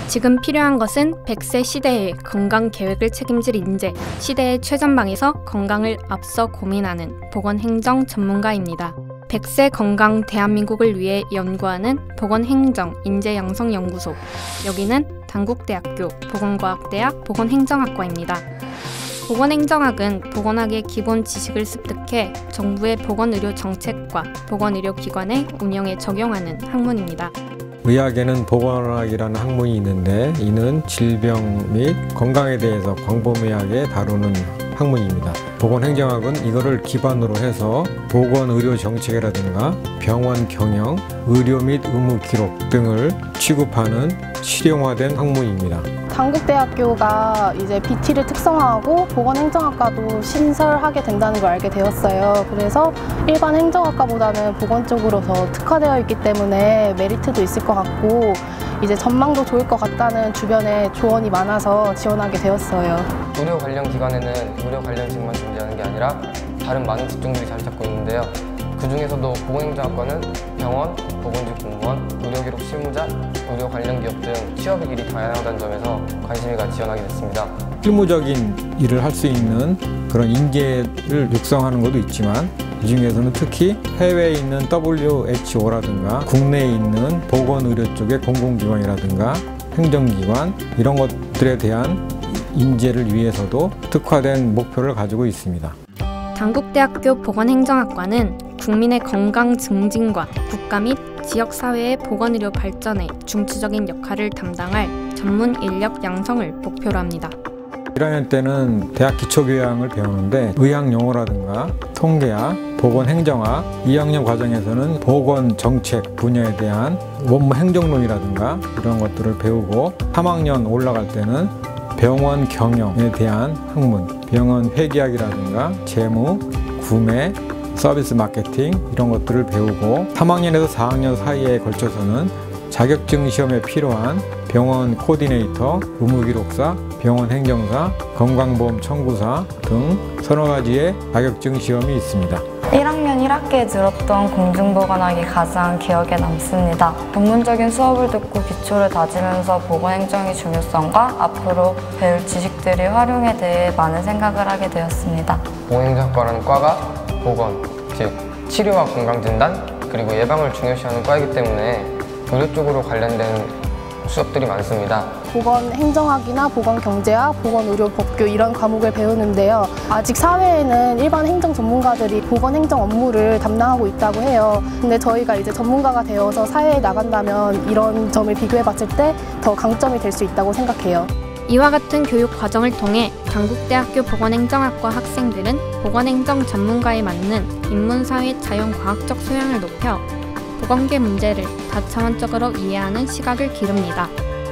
지금 필요한 것은 100세 시대의 건강 계획을 책임질 인재, 시대의 최전방에서 건강을 앞서 고민하는 보건행정 전문가입니다. 100세 건강 대한민국을 위해 연구하는 보건행정 인재양성연구소, 여기는 단국대학교 보건과학대학 보건행정학과입니다. 보건행정학은 보건학의 기본 지식을 습득해 정부의 보건의료 정책과 보건의료기관의 운영에 적용하는 학문입니다. 의학에는 보건학이라는 학문이 있는데 이는 질병 및 건강에 대해서 광범위하게 다루는 학문입니다. 보건행정학은 이거를 기반으로 해서 보건의료 정책이라든가 병원 경영, 의료 및 의무 기록 등을 취급하는 실용화된 학문입니다. 단국대학교가 이제 BT를 특성화하고 보건행정학과도 신설하게 된다는 걸 알게 되었어요. 그래서 일반 행정학과보다는 보건 쪽으로 더 특화되어 있기 때문에 메리트도 있을 것 같고 이제 전망도 좋을 것 같다는 주변에 조언이 많아서 지원하게 되었어요. 의료 관련 기관에는 의료 관련직만 존재하는 게 아니라 다른 많은 직종들이 자리 잡고 있는데요. 그 중에서도 보건행정학과는 병원, 보건직 공무원, 의료기록 실무자, 의료 관련 기업 등 취업의 길이 다양하다는 점에서 관심이 가 지원하게 됐습니다. 실무적인 일을 할 수 있는 그런 인재를 육성하는 것도 있지만 이 중에서는 특히 해외에 있는 WHO라든가 국내에 있는 보건의료 쪽의 공공기관이라든가 행정기관 이런 것들에 대한 인재를 위해서도 특화된 목표를 가지고 있습니다. 단국대학교 보건행정학과는 국민의 건강 증진과 국가 및 지역사회의 보건의료 발전에 중추적인 역할을 담당할 전문 인력 양성을 목표로 합니다. 1학년 때는 대학 기초교양을 배우는데 의학용어라든가 통계학, 보건행정학, 2학년 과정에서는 보건정책 분야에 대한 원무 행정론이라든가 이런 것들을 배우고 3학년 올라갈 때는 병원 경영에 대한 학문, 병원 회계학이라든가 재무, 구매, 서비스 마케팅 이런 것들을 배우고 3학년에서 4학년 사이에 걸쳐서는 자격증 시험에 필요한 병원 코디네이터, 의무기록사, 병원 행정사, 건강보험 청구사 등 서너 가지의 자격증 시험이 있습니다. 1학년 1학기에 들었던 공중보건학이 가장 기억에 남습니다. 전문적인 수업을 듣고 기초를 다지면서 보건행정의 중요성과 앞으로 배울 지식들의 활용에 대해 많은 생각을 하게 되었습니다. 보건행정학과라는 과가 보건, 즉 치료와 건강진단, 그리고 예방을 중요시하는 과이기 때문에 의료 쪽으로 관련된 수업들이 많습니다. 보건행정학이나 보건경제학, 보건의료법규 이런 과목을 배우는데요. 아직 사회에는 일반 행정 전문가들이 보건행정 업무를 담당하고 있다고 해요. 근데 저희가 이제 전문가가 되어서 사회에 나간다면 이런 점을 비교해 봤을 때 더 강점이 될 수 있다고 생각해요. 이와 같은 교육 과정을 통해 단국대학교 보건행정학과 학생들은 보건행정 전문가에 맞는 인문사회 자연과학적 소양을 높여 보건계 문제를 다차원적으로 이해하는 시각을 기릅니다.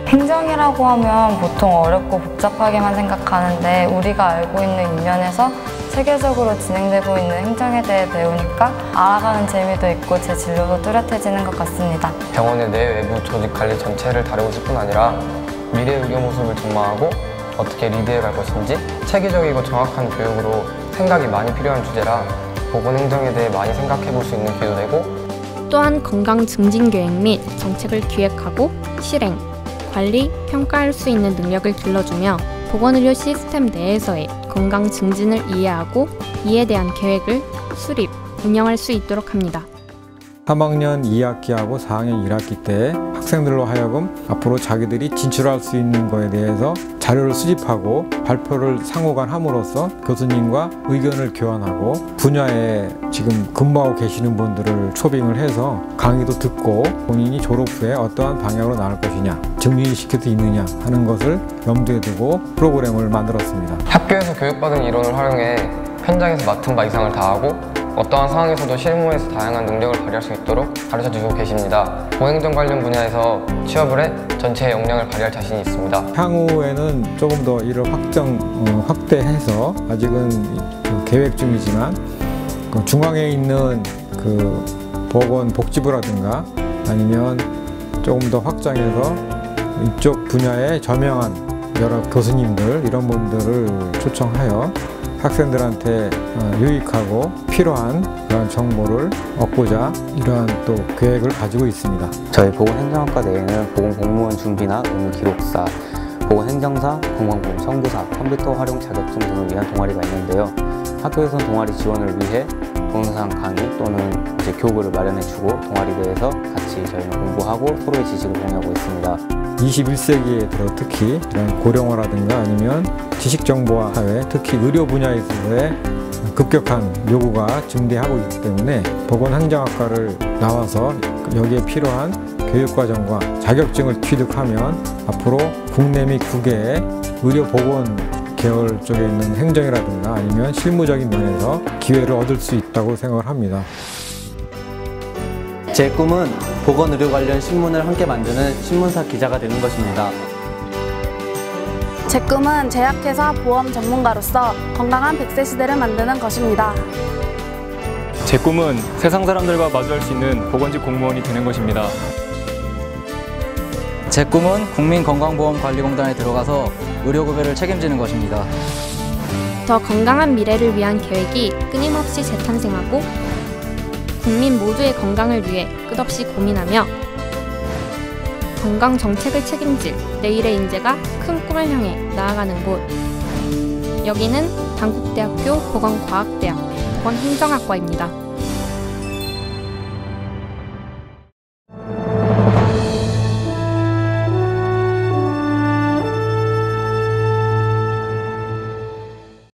행정이라고 하면 보통 어렵고 복잡하게만 생각하는데 우리가 알고 있는 이면에서 세계적으로 진행되고 있는 행정에 대해 배우니까 알아가는 재미도 있고 제 진로도 뚜렷해지는 것 같습니다. 병원의 내외부 조직 관리 전체를 다루고 있을 뿐 아니라 미래 의료 모습을 전망하고 어떻게 리드해 갈 것인지 체계적이고 정확한 교육으로 생각이 많이 필요한 주제라 보건행정에 대해 많이 생각해 볼 수 있는 기회도 되고 또한 건강 증진 계획 및 정책을 기획하고 실행, 관리, 평가할 수 있는 능력을 길러주며 보건의료 시스템 내에서의 건강 증진을 이해하고 이에 대한 계획을 수립, 운영할 수 있도록 합니다. 3학년 2학기하고 4학년 1학기 때 학생들로 하여금 앞으로 자기들이 진출할 수 있는 거에 대해서 자료를 수집하고 발표를 상호간 함으로써 교수님과 의견을 교환하고 분야에 지금 근무하고 계시는 분들을 초빙을 해서 강의도 듣고 본인이 졸업 후에 어떠한 방향으로 나갈 것이냐 증진시킬 수 있느냐 하는 것을 염두에 두고 프로그램을 만들었습니다. 학교에서 교육받은 이론을 활용해 현장에서 맡은 바 이상을 다하고 어떠한 상황에서도 실무에서 다양한 능력을 발휘할 수 있도록 가르쳐주고 계십니다. 보행정 관련 분야에서 취업을 해 전체의 역량을 발휘할 자신이 있습니다. 향후에는 조금 더 이를 확대해서 아직은 계획 중이지만 중앙에 있는 보건복지부라든가 아니면 조금 더 확장해서 이쪽 분야에 저명한 여러 교수님들 이런 분들을 초청하여 학생들한테 유익하고 필요한 그런 정보를 얻고자 이러한 또 계획을 가지고 있습니다. 저희 보건행정학과 내에는 보건공무원 준비나 의무기록사, 보건행정사, 건강보험 청구사, 컴퓨터 활용 자격증 등을 위한 동아리가 있는데요. 학교에서는 동아리 지원을 위해 동영상 강의 또는 교구를 마련해주고 동아리 내에서 같이 저희는 공부하고 서로의 지식을 공유하고 있습니다. 21세기에 들어 특히 이런 고령화라든가 아니면 지식정보화 사회, 특히 의료 분야에서의 급격한 요구가 증대하고 있기 때문에 보건행정학과를 나와서 여기에 필요한 교육과정과 자격증을 취득하면 앞으로 국내 및 국외의 의료보건 계열 쪽에 있는 행정이라든가 아니면 실무적인 면에서 기회를 얻을 수 있다고 생각을 합니다. 제 꿈은 보건의료 관련 신문을 함께 만드는 신문사 기자가 되는 것입니다. 제 꿈은 제약회사 보험 전문가로서 건강한 100세 시대를 만드는 것입니다. 제 꿈은 세상 사람들과 마주할 수 있는 보건직 공무원이 되는 것입니다. 제 꿈은 국민건강보험관리공단에 들어가서 의료구별을 책임지는 것입니다. 더 건강한 미래를 위한 계획이 끊임없이 재탄생하고 국민 모두의 건강을 위해 끝없이 고민하며 건강 정책을 책임질 내일의 인재가 큰 꿈을 향해 나아가는 곳. 여기는 단국대학교 보건과학대학 보건행정학과입니다.